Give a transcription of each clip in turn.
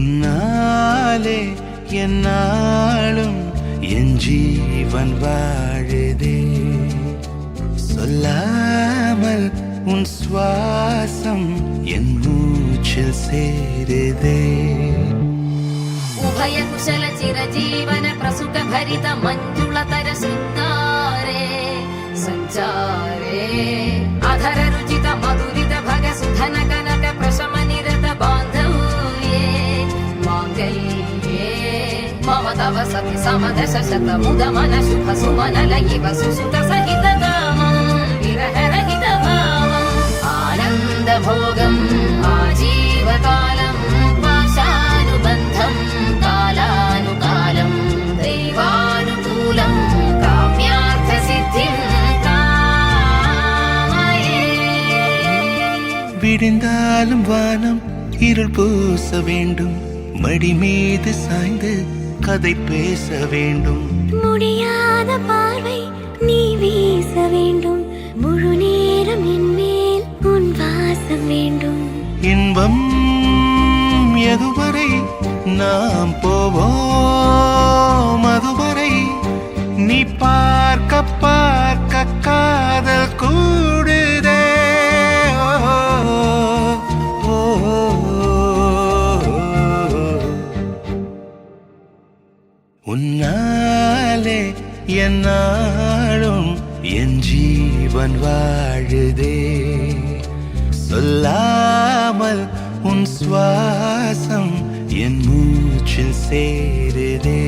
உன்னாலே என்னாலும் என் ஜீவன் வாழுதே. சொல்லாமல் உன் சுவாசம் என் மூச்சில் சேருதே. உபய குஷல சிரஜீவன பிரசுக பரித மஞ்சுளதர சுந்தாரே சஞ்சாரே அதர ருச்சித மதுரித भग सुधन कनक प्रशम निरत बांधव्ये मांगल्ये मम तव सति समदश शत मुद मन शुभ सुमन लयिव सुसुत सहित कामं विरह रहित भावं आनंद भोगं आजीवकालं पाशानुबन्धं कालानुकालं दैवानुकूलं काम्यार्थ सिद्धिं விடிந்தாலும் வானம் இருள் பூச வேண்டும். மடி மீது சாய்ந்து கதை பேச வேண்டும். முடியாத பார்வை நீ வீச வேண்டும். முழு நேரம் என் மேல் உன் வாசம் வேண்டும். இன்பம் எதுவரை நாம் போவோம் அதுவரை நீ பார்க்க பார்க்க காதல் கூடுதே. உன்னாலே என்னாலும் என் ஜீவன் வாழுதே. சொல்லாமல் உன் சுவாசம் என் மூச்சில் சேருதே.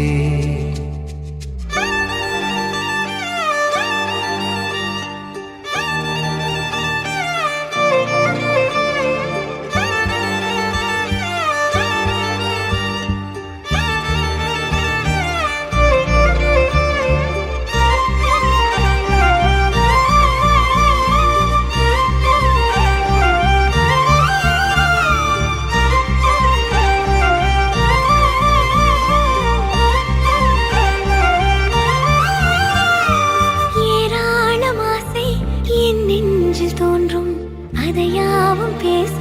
அதையாவும் பேச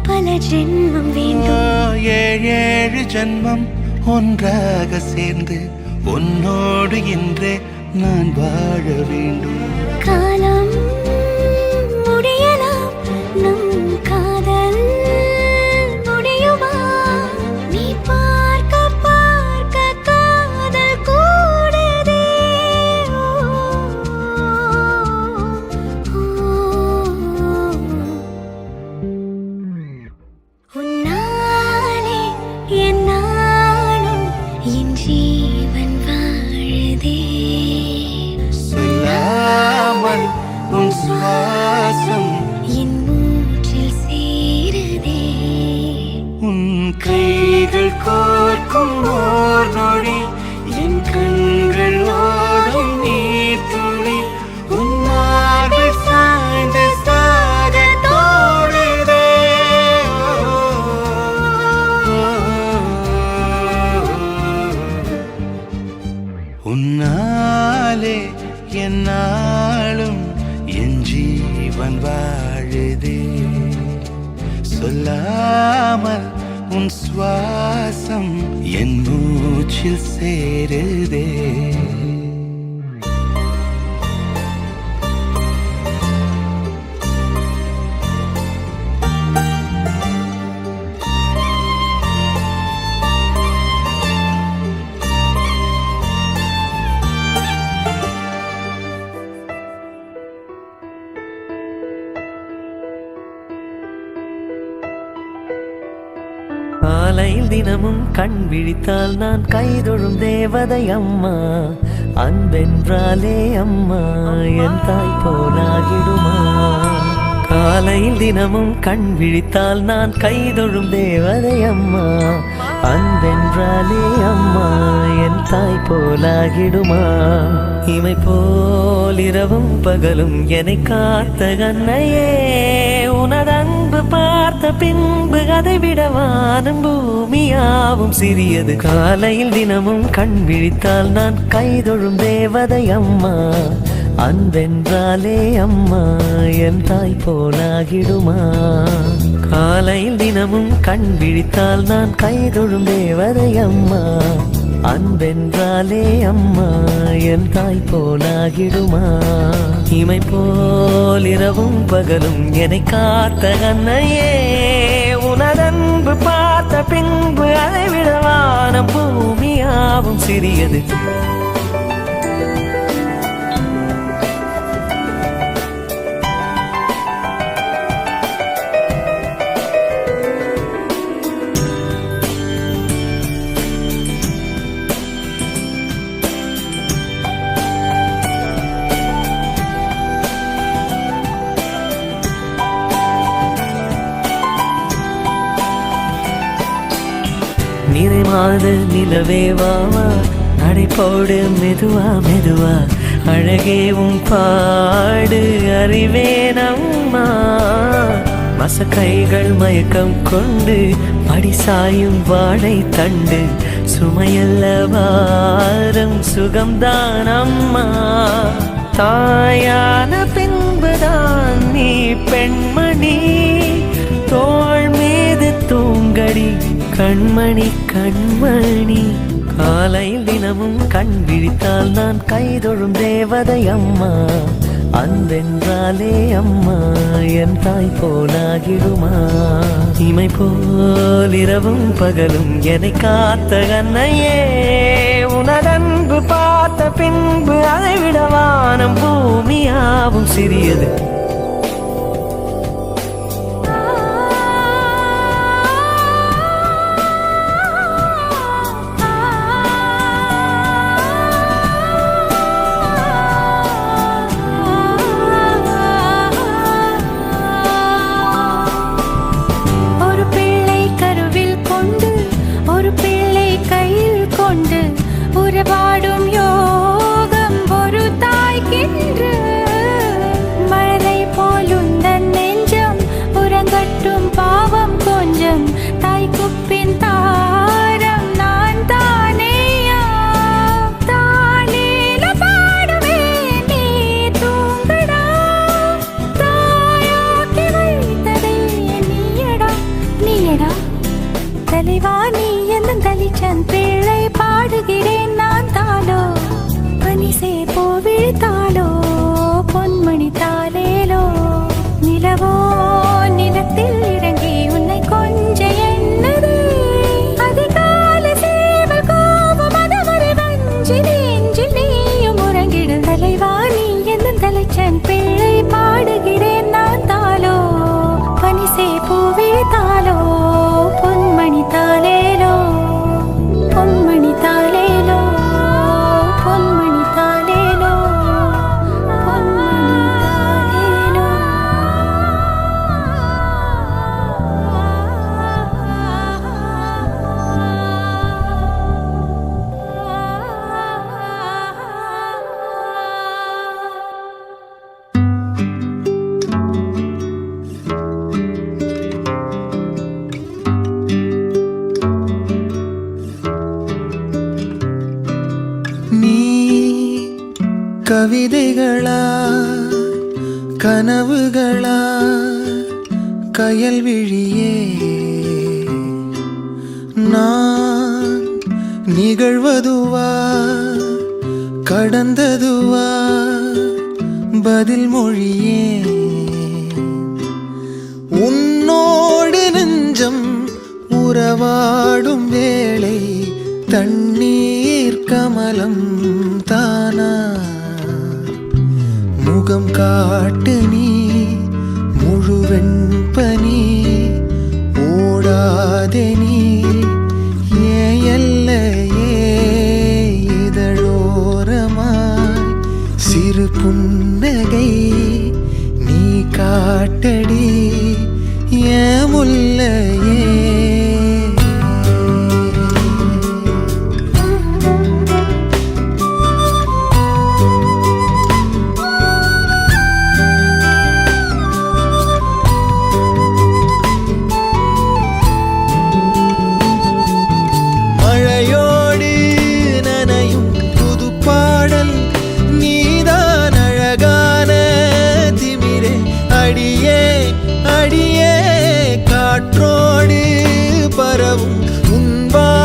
பல ஜென்மம் வேண்டும். ஏழு ஜென்மம் ஒன்றாக சேர்ந்து உன்னோடு இன்றே நான் வாழ வேண்டும். காலம் முடியலாம் நம் காதல் முடியுமா? நீ பார்க்க பார்க்க காதல் கூடுதே. உன்னாலே என்னாலும் என் ஜீவன் வாழுதே. சொல்லாமல் உன் சுவாசம் என் மூச்சில் சேருதே. உன் கைகள் கோர்க்கும் ஓர் நொடி என் கண்கள் ஓடும் நீர் துளி உன் மார்பில் சாய்ந்து சாக தோடுதே. உன்னாலே என்னாலும் என் ஜீவன் வாழுதே. சொல்லாமல் உன் சுவாசம் என் மூச்சில் சேருதே. காலையில் தினமும் கண் விழித்தால் நான் கைதொழும் தேவதை அம்மா. அன்பென்றாலே அம்மா என் தாய் போலாகிடுமா? காலையில் தினமும் கண் விழித்தால் நான் கைதொழும் தேவதை அம்மா. அன்பென்றாலே அம்மா என் தாய் போலாகிடுமா? இமை போல் இரவும் பகலும் என்னை காத்த கண்ணையே, உனது அன்பு பார்த்த பின்பு அதை விட வானம் பூமியாவும் சிறியது. காலையில் தினமும் கண் விழித்தால் நான் கைதொழும் தேவதை அம்மா. அன்பென்றாலே அம்மா என் தாய் போலாகிடுமா காலையில் தினமும் கண் விழித்தால் நான் கைதொழும் தேவதை அம்மா அன்பென்றாலே அம்மா என் தாய் போலாகிடுமா இமை போல் இரவும் பகலும் என்னை காத்த கண்ணையே உனதன்பு பார்த்த பின்பு அதை விடவான பூமியாவும் சிறியது நிறைமாத நிலவே வாவா நடைபோடு மெதுவா மெதுவா அழகேவும் பாடு அறிவேனம்மா மசக்கைகள் மயக்கம் கொண்டு மடிசாயும் வாழை தண்டு சுமையல்ல வாரம் சுகம்தான் அம்மா தாயான பின்புதான் நீ பெண்மணி தோள் மீது தூங்கடி கண்மணி கண்மணி காலையில் தினமும் கண் விழித்தால் நான் கைதொழும் தேவதை அம்மா அன்பென்றாலே அம்மா என் தாய் போலாகிடுமா இமை போல் இரவும் பகலும் என்னை காத்த கண்ணையே உனதன்பு பார்த்த பின்பு அதை விடவானம் பூமியாவும் சிறியது உறவாடும் யோகம் ஒரு தாய்க்கின்று மழலை போலுந்தன் நெஞ்சம் உறங்கட்டும் பாவம் கொஞ்சம் தாய் குப்பின் தாரம் நான் தானேயா தானேல பாடுவே நீ தூங்கடா தாயாக்கி வைத்ததே நீயடா நீயடா தலைவா நீ என்னும் தலிச்சன் பிள்ளை பாடுகிறேன் நான் தாளோ பனிசே போவிழித்தாளோ பொன்மணி தாளேலோ நிலவோ நிலத்தில் இறங்கி உன்னை கொஞ்ச எண்ணதே அதிகால சேவல் கோபம் அதவரை வஞ்சி நெஞ்சில் நீயும் உறங்கிடும் தலைவா நீ என்னும் தலைச்சன் பிள்ளை பாடுகிறேன் நான் தாளோ பனிசே போவிழித்தாளோ பொன்மணி தாளேலோ பொன்மணி தாளேலோ பொன்மணி தாளேலோ பொன்மணி தாளேலோ நீ கவிதைகளா கனவுகளா கயல் விழியே நான் நிகழ்வதுவா கடந்ததுவா பதில் மொழியே உன்னோடு நெஞ்சம் உறவாடும் வேளை தண்ணீர் கமலம் தானா முகம் காட்டு நீ முழுவெண் பனி ஓடாதே நீ எல்லையே இதழோரமாய் சிறு புன்னகை நீ காட்டடி முல்லையே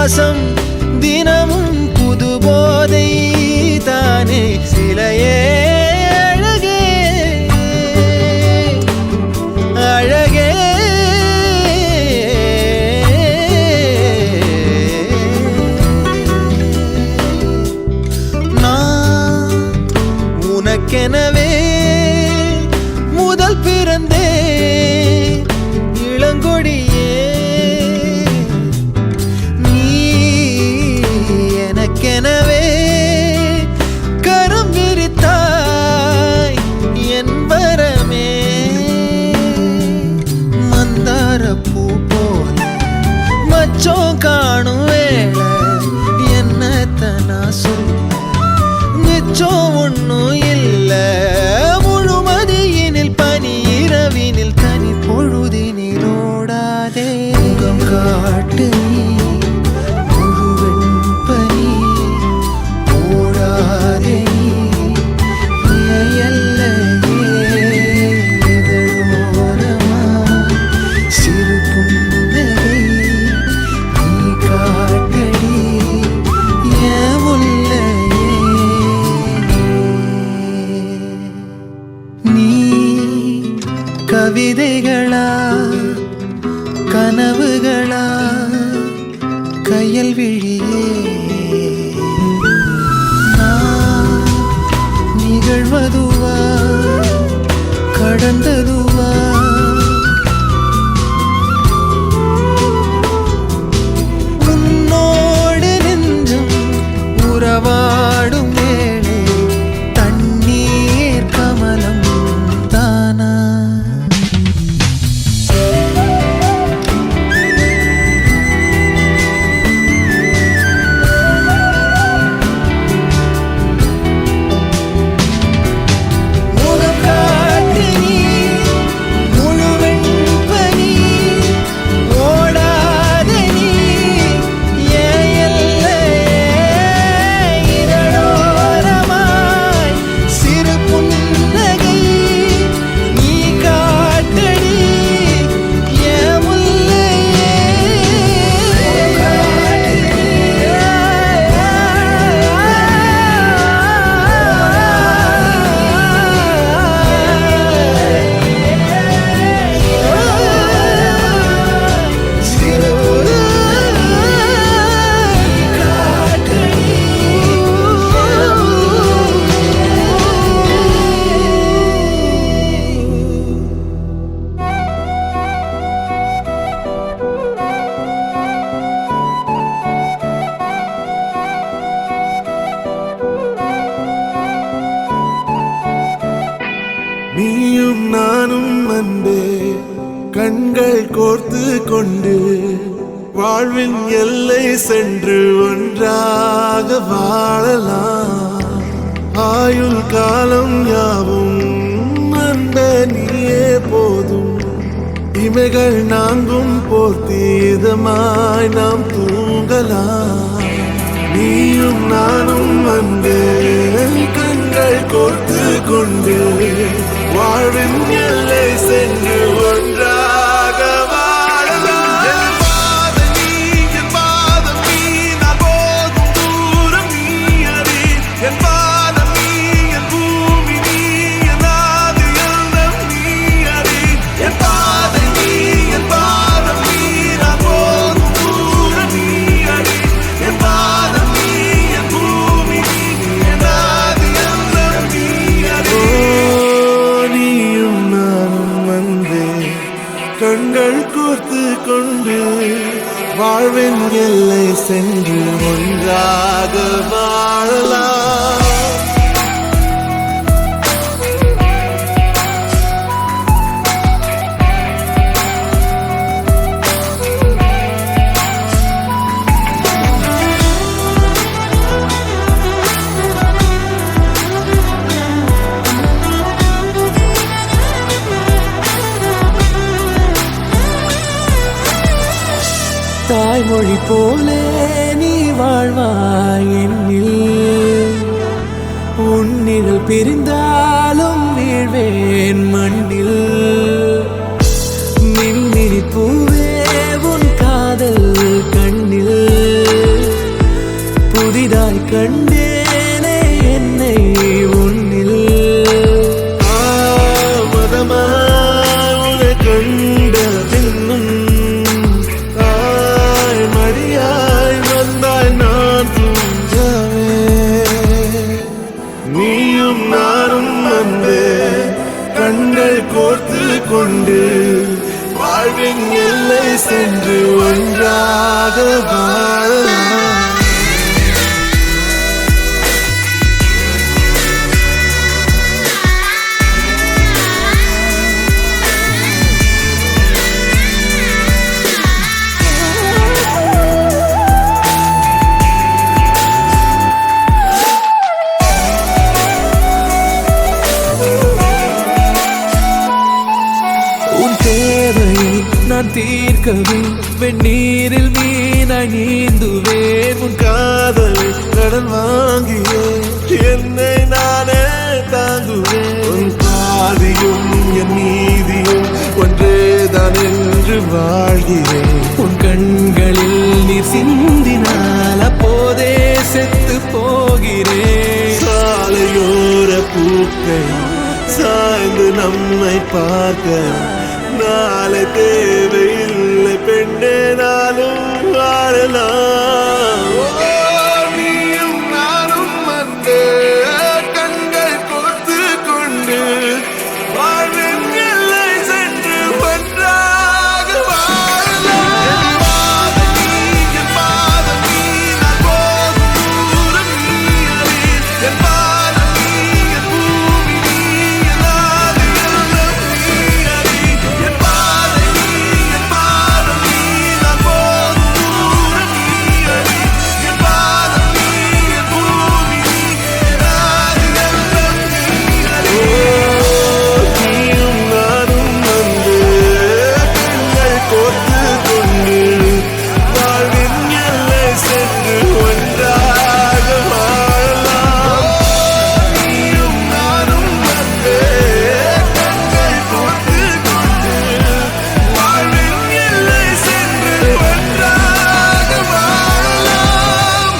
சுவாசம் தினமும் புது போதை தானே சிலையே அழகே அழகே நான் உனக்கெனவே முதல் பிறந்தே இளங்கொடியே நீ எனக்கெனவே கரம் விரித்தாய் என் வரமே மந்தார பூ போல மச்சம் காணும் வேளை என்னத்தனா சொல்ல மிச்சம் ஒன்னும் இல்ல முழுமதியினில் பனி இரவினில் தனி பொழுதினில் ஓடாதே முகம் காட்டு நீ முழுவெண் பனி ஓடாதே நீ எல்லையே இதழோரமா சிறு புன்னகை நீ காட்டடி என் முல்லையே நீ கவிதைகளா கனவுகளா கையல் விழியே நான் நிகழ்வதுவா கடந்ததுவா உன்னோடு நெஞ்சும் உறவாடும் வேளை தண்ணீர் கமலம் தானா முகம் காட்டு நீ முழுவெண் பனி ஓடாதே நீ என் எல்லையே இதழோரமாய் சிறு புன்னகை நீ காட்டடி என் முல்லையே சிறு நீயும் நானும் அன்பே கண்கள் கோர்த்து கொண்டு வாழ்வின் எல்லை சென்று ஒன்றாக வாழலாம் ஆயுள் காலம் யாவும் அன்பே நீயே போதும் இமைகள் நான்கும் போர்த்தி இதமாய் நாம் தூங்கலாம் நீயும் நானும் அன்பே கண்கள் கோர்த்து கொண்டு வாழ்வின் எல்லை சென்று ஒன்றாக வாழலாம் என் பாதம் நீ நான் போகும் தூரம் நீ அறி என் பாதம் நீ என் பூமி நீ என் ஆதி எல்லாம் நீ அறி என் பாதம் நீ நான் போகும் தூரம் நீ அறி என் பாதம் நீ என் பூமி நீ என் ஆதி எல்லாம் நீ அறி நீயும் நானும் வந்தே கண்கள் கோர்த்து கொண்டு வாழ்வின் எல்லை சென்று ஒன்றாக வாழலாம் தாய்மொழி போலே நீ வாழ்வாய் என்னில் உன்னிகள் பிரிந்தாலும் வீழ்வேன் மண்ணில் மின்மினி பூவே உன் காதல் கண்ணில் புதிதாய் கண்டேனே என்னை உன்னில் மதமாய் கண்ட பின்னும் தாய் மடியாய் வந்தாய் நான் துஞ்சவே நீயும் நானும் வந்து கண்கள் கோர்த்து கொண்டு வாழ்வின் எல்லை சென்று ஒன்றாக வாழலாம் உன் தேவையை நான் தீர்க்கவே வெந்நீரில் மீனாய் நீந்துவேன் உன் காதலை கடன் வாங்கியே என்னை நானே தாங்குவேன் உன் பாதியும் என் நீதியும் ஒன்றேதான் என்று வாழ்கிறேன் உன் கண்களில் நீர் சிந்தினால் அப்போதே செத்து போகிறேன் சாலையோர பூக்கள் சாய்ந்து நம்மை பார்க்க நாளை தேவையில்லை பெண்ணே நாளும் வாழலாம் நீயும் நானும் வந்து கண்கள் கோர்த்து கொண்டு வாழ்வின் எல்லை சென்று ஒன்றாக வாழலாம் என் பாதம் நீ நான் போகும் தூரம் நீ அறி என் பாதம் நீ என் பூமி நீ என் ஆதி எல்லாம் நீ அறி என் பாதை நீ என் பாதம் நீ நான் போகும் தூரம் நீ அறி என் பாதம் நீ என் பூமி நீ என் ஆதி எல்லாம் நீ அறி நீயும் நானும் வந்து கண்கள் கோர்த்து கொண்டு வாழ்வின் எல்லை சென்று ஒன்றாக வாழலாம் நீயும் நானும் வந்து கண்கள் கோர்த்து கொண்டு வாழ்வின் எல்லை சென்று ஒன்றாக வாழலாம்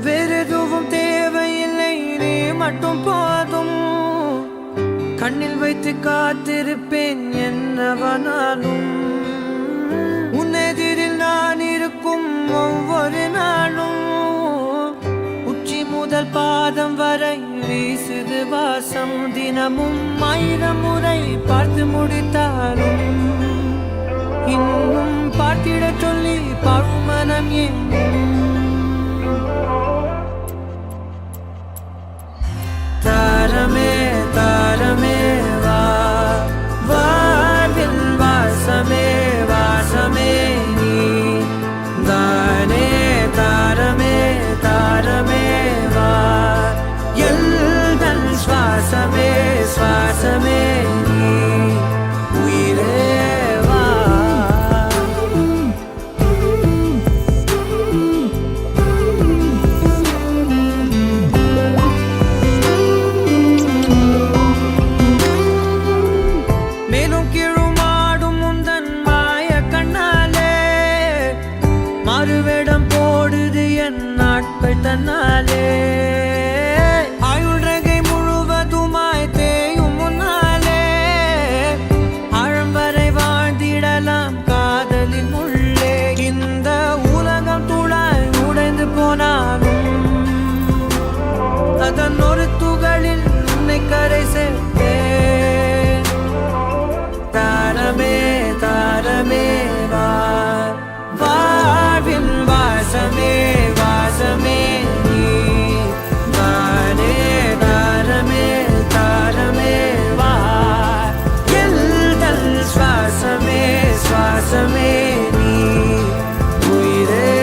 வேறெதுவும் தேவையில்லை நீ மட்டும் போதும் கண்ணில் வைத்து காத்திருப்பேன் என்னவனாலும் உன்னெதிரில் நான் இருக்கும் ஒவ்வொரு நாளும் உச்சி முதல் பாதம் வரை வீசுது வாசம் தினமும் 1000 முறை பார்த்து முடித்தாலும் இன்னும் பார்த்திட சொல்லி பழுமனம் ஏன் தாரமே தாரமே வா வாழ்வின் வாசமே வாசமே நீ தானே தாரமே தாரமே வா எல்தன் சுவாசமே சுவாசமே நீ உயிரே வா மேலும் கீழுமாடும் முந்தன் மாய கண்ணாலே மறுவேடம் போடுது என் நாட்கள் தன்னாலே ஆயுள் ரகை முழுவதுமாய் தேயும் முன்னாலே ஆழம் வரை வாழ்ந்திடலாம் காதலின் உள்ளே இந்த உலகம் துளாய் உடைந்து போனாலும் அதன் ஒரு துகளில் உன்னை கரை சேர்த்தேன் தாரமே தாரமே வா வாழ்வின் வாசமே வாசமே நீ தானே தாரமே தாரமே வா எல்தல் சுவாசமே சுவாசமே நீ உயிரே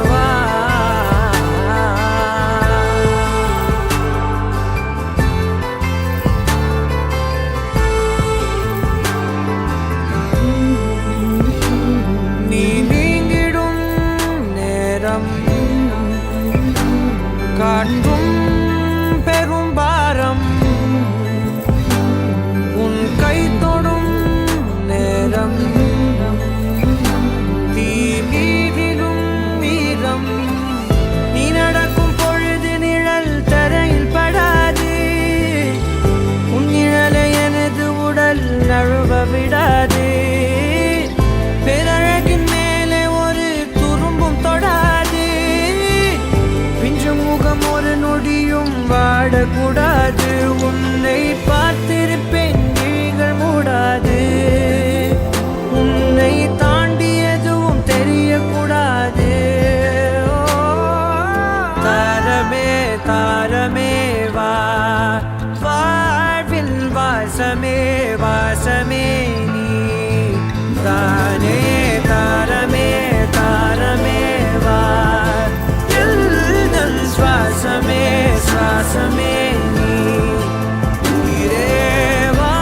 வா நீ நீங்கிடும் நேரம் காற்றும் பெரும் பெரும் பாரம் உன் கை தொடும் நேரம் தீ மீதிலும் வீரம் நீ நடக்கும் பொழுது நிழல் தரையில் படாது உன் நிழலை எனது உடல் நழுவ விடாது பேரழகின் மேலே ஒரு துரும்பும் தொடாது பிஞ்சு முகம் ஒரு நொடியும் வாடக்கூடாது உன்னை பார்த்திருப்பேன் விழிகள் மூடாது உன்னை தாண்டி எதுவும் தெரியக்கூடாது தாரமே தாரமே வா வாழ்வில் வாசமே வாசமே நீ தானே தாரமே தாரமே வா எல்தன் சுவாசமே சுவாசமே நீ உயிரே வா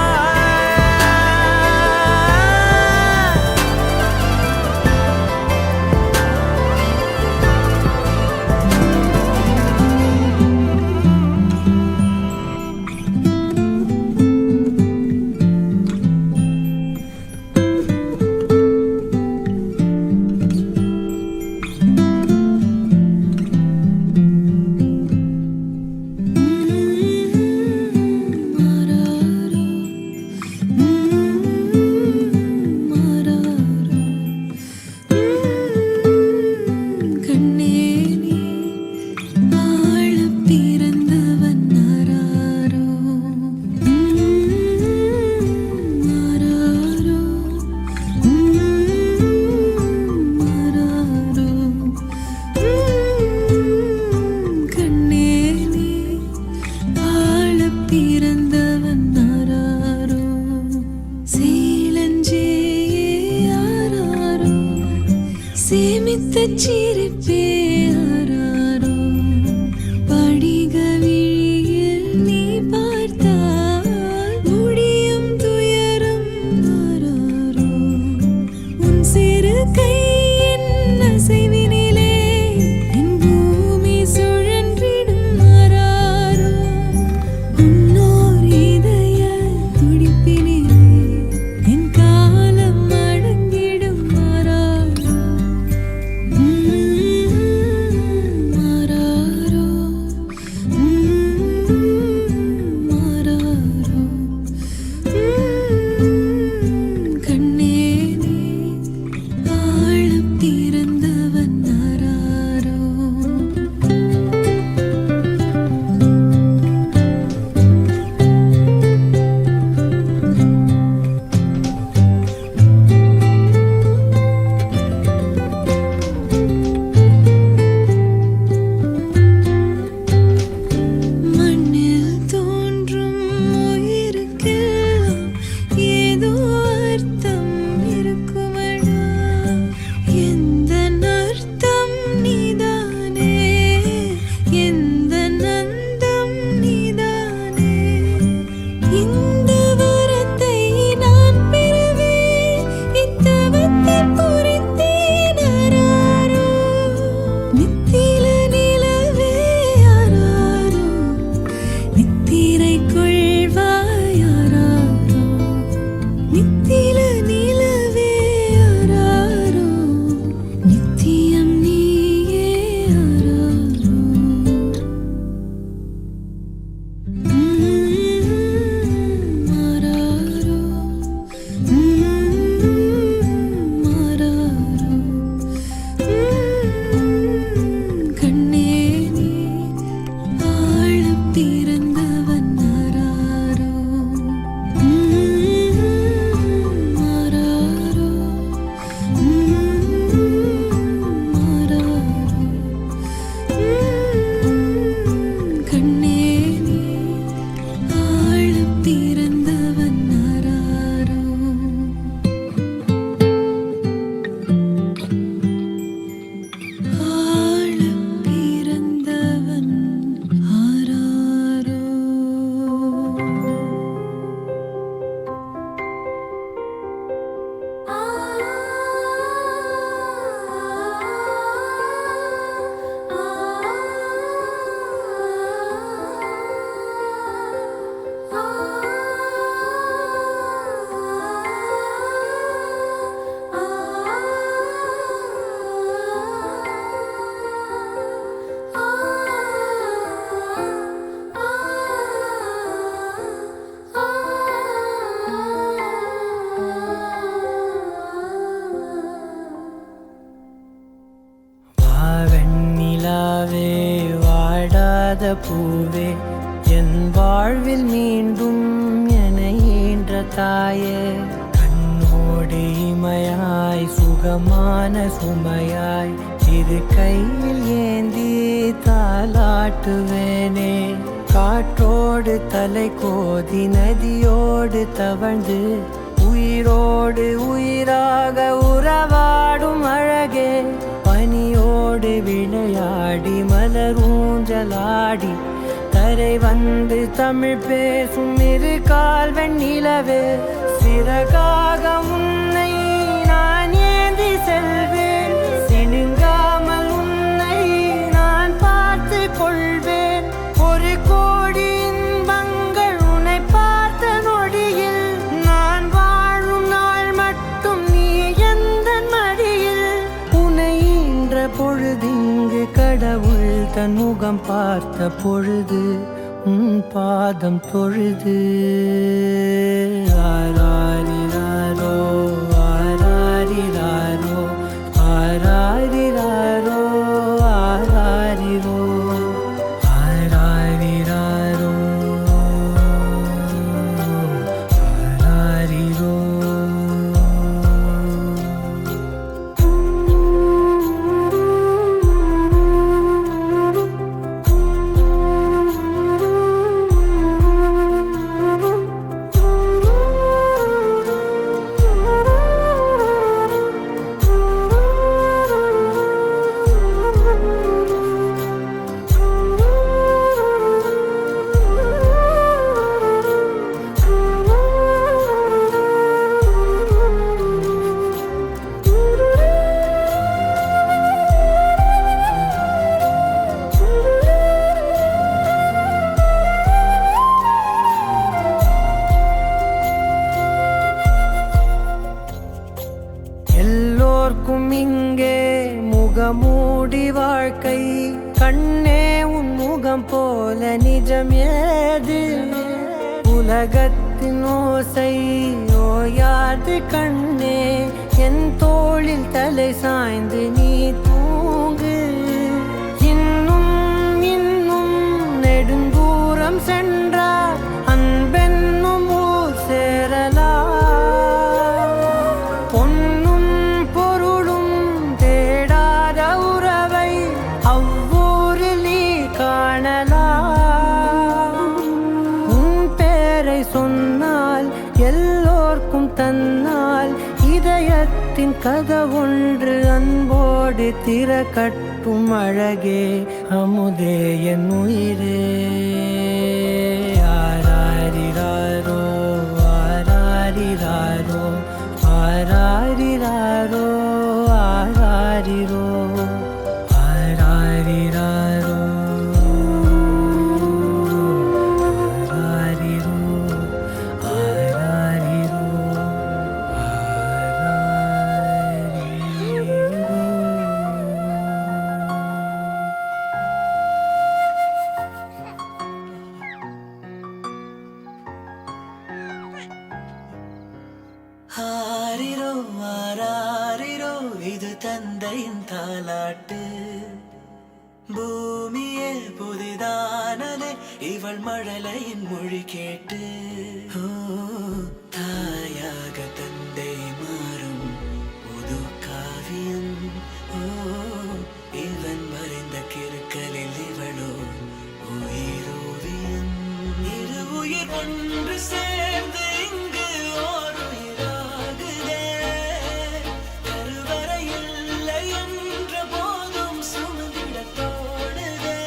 சேமித்த சிரிப்பே ஆராரோ படிக விழியில் நீ பார்த்தால் முடியும் துயரம் ஆராரோ உன் சிறு கையின் அசைவினிலே என் பூமி சுழன்றிடும் ஆராரோ உன்னோர் இதய துடிப்பினிலே என் காலம் அடங்கிடும் ஆராரோ என் வாழ்வில் மீண்டும் என ஈன்ற தாயே கண்ணோடு இமையாய் சுகமான சுமையாய் இரு கையில் ஏந்தி தாலாட்டுவேனே காற்றோடு தலை கோதி நதியோடு தவழ்ந்து உயிரோடு உயிராக உறவாடும் அழகே பனியோடு விளையாடி மலரூஞ்சலாடி கரை வந்து தமிழ் பேசும் இரு கால் வெண்ணிலவே சிறகாக உன்னை நான் ஏந்தி செல்வேன் சினுங்காமல் உன்னை நான் பார்த்து கொள்வேன் ஒரு கோடி இன்பங்கள் உன்னை பார்த்த நொடியில் நான் வாழும் நாள் மட்டும் நீ எந்த மடியில் உன்னை ஈன்ற பொழுதிங்கு கடவுள் தன் முகம் பார்த்த பொழுது உன் பாதம் தொழுது ஆராரிராரோ ஆராரிராரோ ஆராரிராரோ ஆராரிரோ ஆராரிராரோ ஆராரிரோ எல்லோர்க்கும் இங்கே முகமூடி வாழ்க்கை கண்ணே உன் முகம் போல நிஜம் ஏது உலகத்தின் ஓசை ஓயாது கண்ணே என் தோளில் தலை சாய்ந்து நீ தூங்கு இன்னும் இன்னும் நெடுந்தூரம் சென்றார் அன்பென்னும் ஊர் சேரலாம் பொன்னும் பொருளும் தேடாத உறவை அவ்வூரில் நீ காணலாம் உன் பேரை சொன்னால் எல்லோர்க்கும் தன்னால் இதயத்தின் கதவொன்று அன்போடு திறக்கட்டும் அழகே அமுதே என் உயிரே ஆராரிராரோ ஆராரிராரோ ஆராரிராரோ ஆராரிரோ ஆராரிராரோ ஆராரிரோ ஆராரிரோ ஆரிரோ ஆராரிரோ இது தந்தையின் தாலாட்டு பூமியே புதிதானதே இவள் மழலையின் மொழி கேட்டு ஓ தாயாக தந்தை மாறும் புது காவியம் ஓ இவன் மறைந்த கிறுக்கலில் இவளோ உயிரோவியம் இரு உயிர் ஒன்று சேர்ந்து இங்கு ஓர் உயிராகுதே கருவறை இல்லை என்ற போதும் சுமந்திட தோணுதே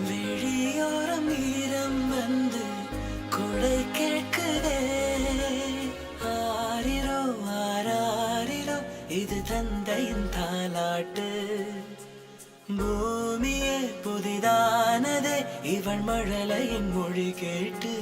விழியோரம் ஈரம் வந்து கொடை கேட்குதே ஆரிரோ ஆராரிரோ இது தந்தையின் தாலாட்டு பூமியே புதிதானதே இவள் மழலையின் மொழி கேட்டு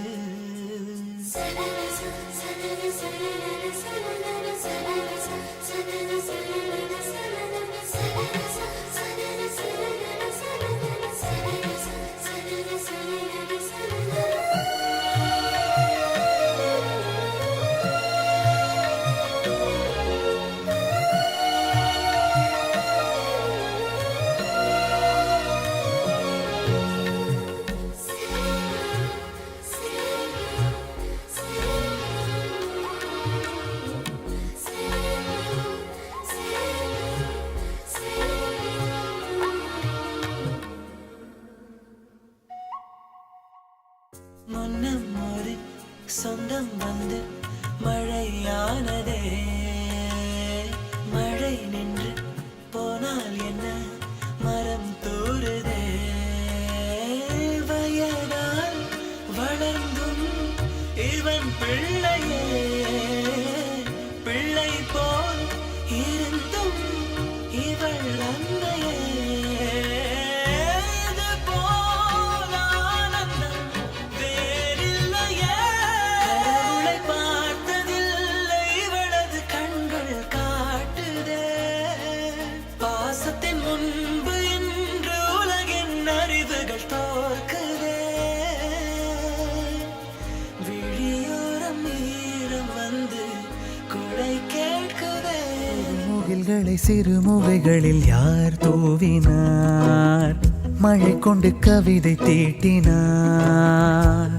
முன்னம் ஒரு சொந்தம் வந்து மழையானதே. மழை நின்று போனால் என்ன, மரம் தூறுதே. வயதால் வளர்ந்தும் இவன் பிள்ளையே, பிள்ளை போல் இருந்தும் இவள் அன்னையே. இது போல் ஆனந்தம் வேறில்லையே. கடவுளை பார்த்ததில்லை இவளது கண்கள் காட்டுதே. பாசத்தின் முன்பு இன்று உலகின் அறிவுகள் தோற்குதே. விழியோரம் ஈரம் வந்து குடை கேட்குதே. முகில்களை சிறுமுகைகளில் யார் தூவினார், மழை கொண்டு கவிதை தீட்டினார்.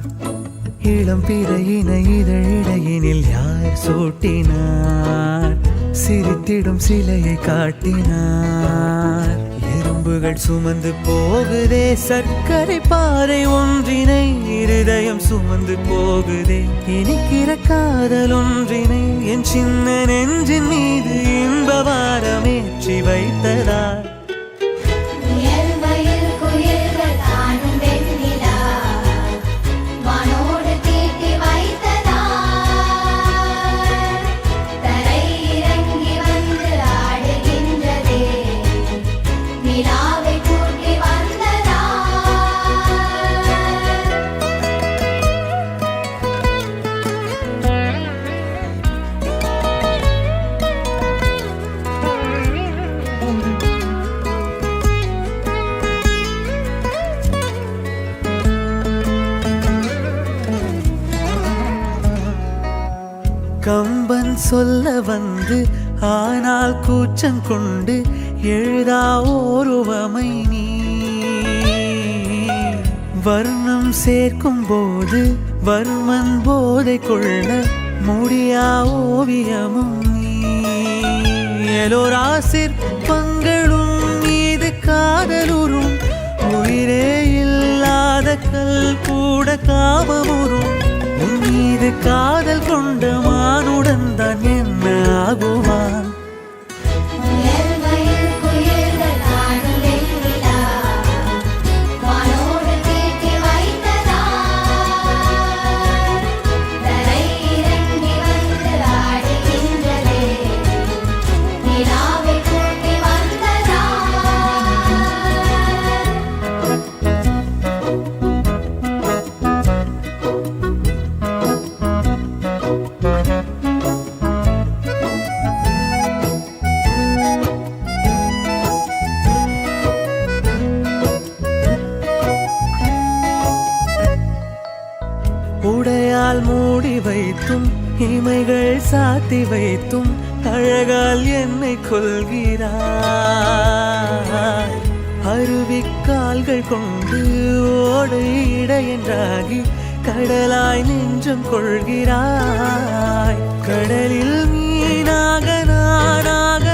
இளம் பிறையின இதழிடையினில் யார் சூட்டினார், சிரித்திடும் சிலையை காட்டினார். எறும்புகள் சுமந்து போகுதே சர்க்கரை பாறை ஒன்றினை, இருதயம் சுமந்து போகுதே இனிக்கிற காதல் ஒன்றினை. என் சின்ன நெஞ்சின் மீது இன்ப வாரமேற்றி வைத்ததார். கம்பன் சொல்ல வந்து ஆனால் கூச்சம் கொண்டு எழுதா ஓருவமை நீ. வர்ணம் சேர்க்கும் போது வர்மன் போதை கொள்ள முடியா ஓவியமும் நீ. எலோரா சிற்பங்களும் மீது காதலுறும், உயிரே இல்லாத கல் கூட காமமுறும். உன் மீது காதல் கொண்ட மானுடன் தான் என்ன ஆகுவான். உடையால் மூடி வைத்தும் இமைகள் சாத்தி வைத்தும் அழகால் என்னை கொள்கிறாய். அருவிக்கால்கள் கொண்டு ஓடை இடையென்றாகி கடலாய் நெஞ்சம் கொள்கிறாய். கடலில் மீனாக நானாக